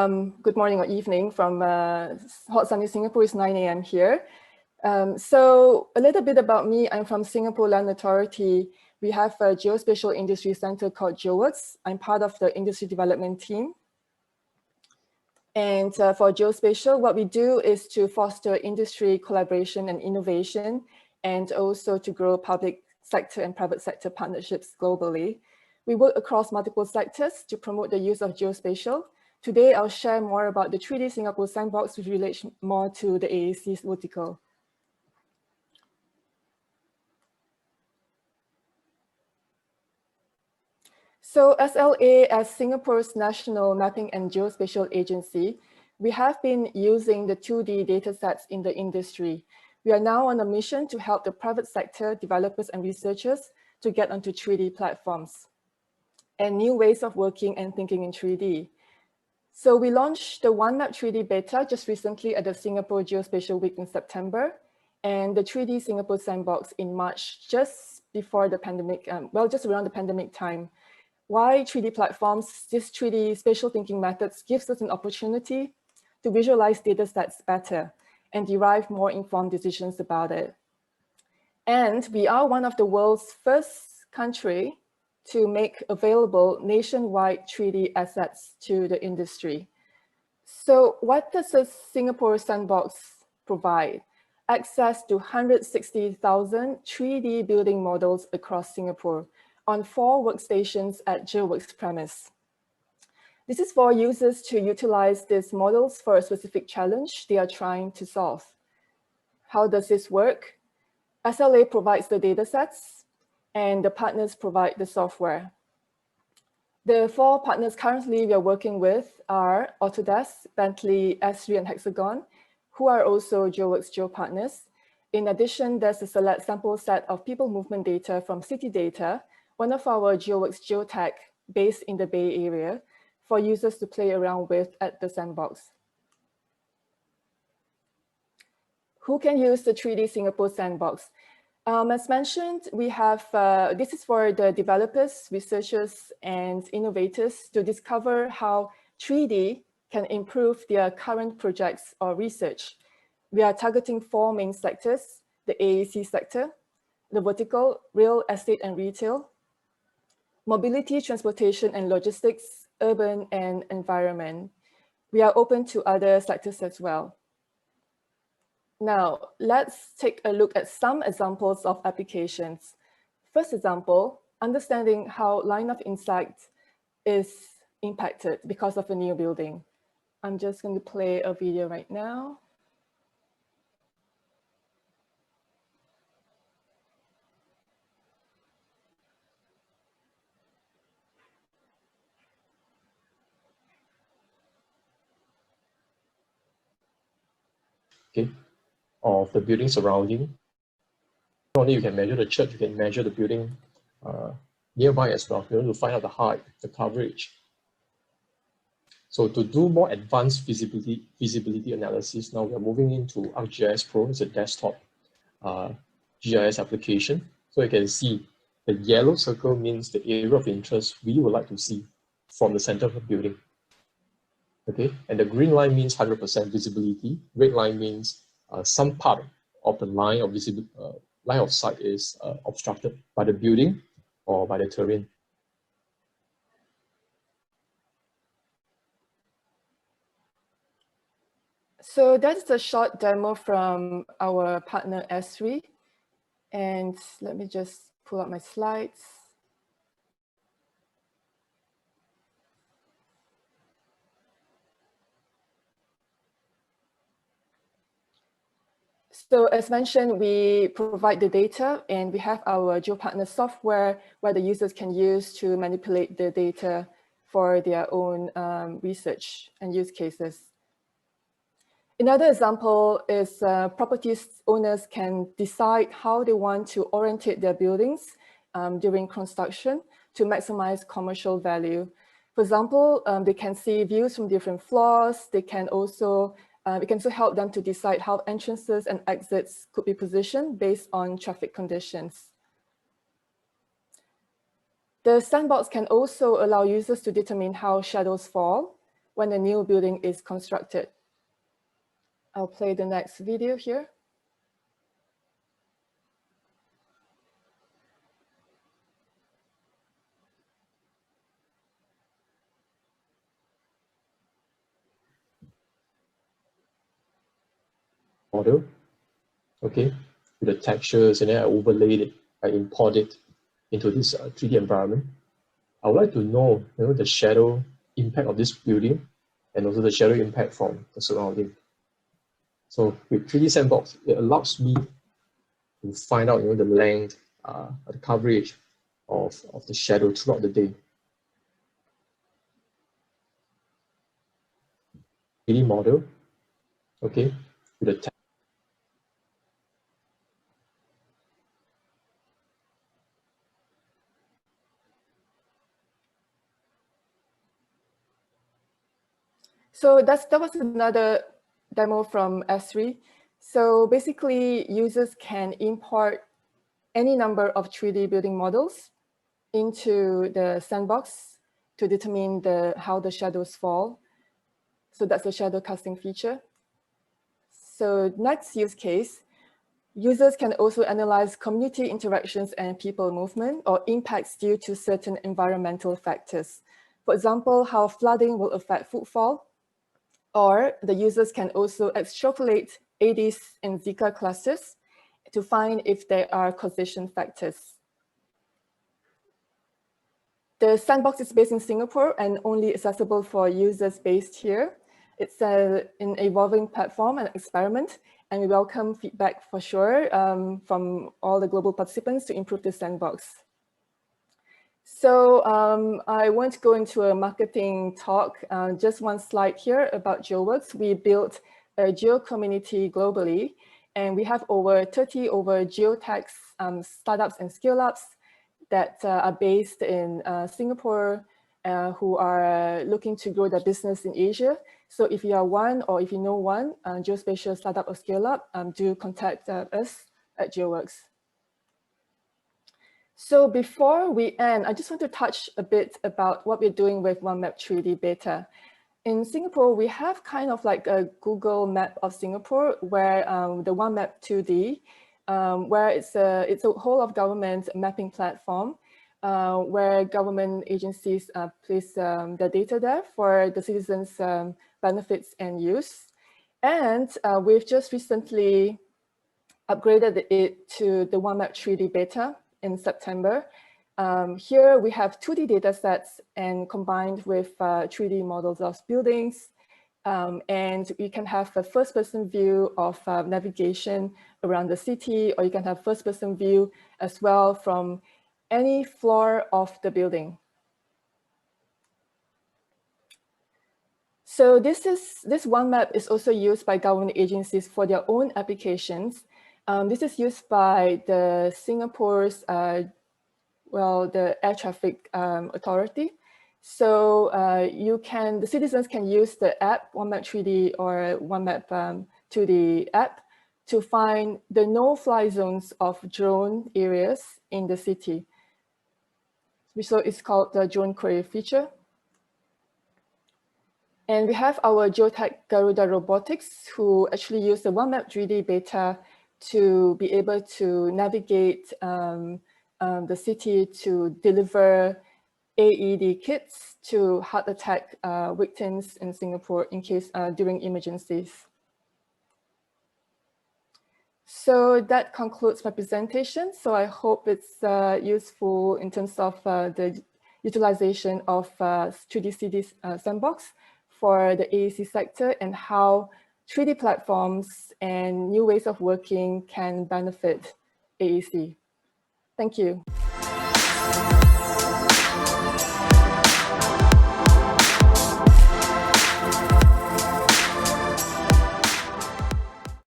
Good morning or evening from hot sunny Singapore. It's 9 a.m. here. So a little bit about me. I'm from Singapore Land Authority. We have a geospatial industry center called GeoWorks. I'm part of the industry development team. And for geospatial, what we do is to foster industry collaboration and innovation, and also to grow public sector and private sector partnerships globally. We work across multiple sectors to promote the use of geospatial. Today, I'll share more about the 3D Singapore Sandbox, which relates more to the AEC's vertical. So SLA, as Singapore's National Mapping and Geospatial Agency, we have been using the 2D datasets in the industry. We are now on a mission to help the private sector, developers and researchers to get onto 3D platforms and new ways of working and thinking in 3D. So we launched the OneMap 3D beta just recently at the Singapore Geospatial Week in September, and the 3D Singapore Sandbox in March, just before the pandemic, just around the pandemic time. Why 3D platforms? This 3D spatial thinking methods gives us an opportunity to visualize data sets better and derive more informed decisions about it. And we are one of the world's first country to make available nationwide 3D assets to the industry. So what does the Singapore Sandbox provide? Access to 160,000 3D building models across Singapore on 4 workstations at GeoWorks premise. This is for users to utilize these models for a specific challenge they are trying to solve. How does this work? SLA provides the datasets, and the partners provide the software. The 4 partners currently we are working with are Autodesk, Bentley, Esri, and Hexagon, who are also GeoWorks Geo partners. In addition, there's a select sample set of people movement data from City Data, one of our GeoWorks Geotech based in the Bay Area, for users to play around with at the sandbox. Who can use the 3D Singapore Sandbox? As mentioned, we have, this is for the developers, researchers, and innovators to discover how 3D can improve their current projects or research. We are targeting 4 main sectors: the AEC sector, the vertical, real estate and retail, mobility, transportation and logistics, urban and environment. We are open to other sectors as well. Now, let's take a look at some examples of applications. First example, understanding how line of sight is impacted because of a new building. I'm just going to play a video right now. Okay. Of the building surrounding. Not only you can measure the church, you can measure the building nearby as well. You want to find out the height, the coverage. So to do more advanced feasibility analysis, now we're moving into ArcGIS Pro. It's a desktop GIS application. So you can see the yellow circle means the area of interest we would like to see from the center of the building. Okay, and the green line means 100% visibility. Red line means some part of the line of line of sight is obstructed by the building or by the terrain. So that's a short demo from our partner Esri. And let me just pull up my slides. So as mentioned, we provide the data and we have our GeoPartner software where the users can use to manipulate the data for their own research and use cases. Another example is properties owners can decide how they want to orientate their buildings during construction to maximize commercial value. For example, they can see views from different floors. They can also it can also help them to decide how entrances and exits could be positioned based on traffic conditions. The sandbox can also allow users to determine how shadows fall when a new building is constructed. I'll play the next video here. Model, okay, with the textures, and then I overlaid it, I import it into this 3D environment. I would like to know, the shadow impact of this building and also the shadow impact from the surrounding. So with 3D Sandbox, it allows me to find out, the length, the coverage of the shadow throughout the day. 3D model, okay, with the So that was another demo from S3. So basically, users can import any number of 3D building models into the sandbox to determine how the shadows fall. So that's the shadow casting feature. So next use case, users can also analyze community interactions and people movement or impacts due to certain environmental factors. For example, how flooding will affect footfall, or the users can also extrapolate Aedes and Zika clusters to find if there are causation factors. The sandbox is based in Singapore and only accessible for users based here. It's an evolving platform and experiment, and we welcome feedback for sure from all the global participants to improve the sandbox. So I won't go into a marketing talk, just one slide here about GeoWorks. We built a geo community globally, and we have over 30 geotech startups and scale-ups that are based in Singapore, who are looking to grow their business in Asia. So if you are one, or if you know one geospatial startup or scale-up, do contact us at GeoWorks. So before we end, I just want to touch a bit about what we're doing with OneMap 3D beta. In Singapore, we have kind of like a Google map of Singapore, where the OneMap 2D, where it's a whole of government mapping platform, where government agencies place their data there for the citizens' benefits and use. And we've just recently upgraded it to the OneMap 3D beta in September. Here we have 2D data sets and combined with 3D models of buildings. And you can have a first-person view of navigation around the city, or you can have first-person view as well from any floor of the building. So this OneMap is also used by government agencies for their own applications. This is used by the Singapore's, the Air Traffic Authority. So the citizens can use the app, OneMap 3D or OneMap 2D app, to find the no-fly zones of drone areas in the city. So it's called the drone query feature. And we have our geotech Garuda Robotics, who actually use the OneMap 3D beta to be able to navigate the city to deliver AED kits to heart attack victims in Singapore in case during emergencies. So that concludes my presentation. So I hope it's useful in terms of the utilization of 3D CD Sandbox for the AEC sector, and how 3D platforms and new ways of working can benefit AEC. Thank you.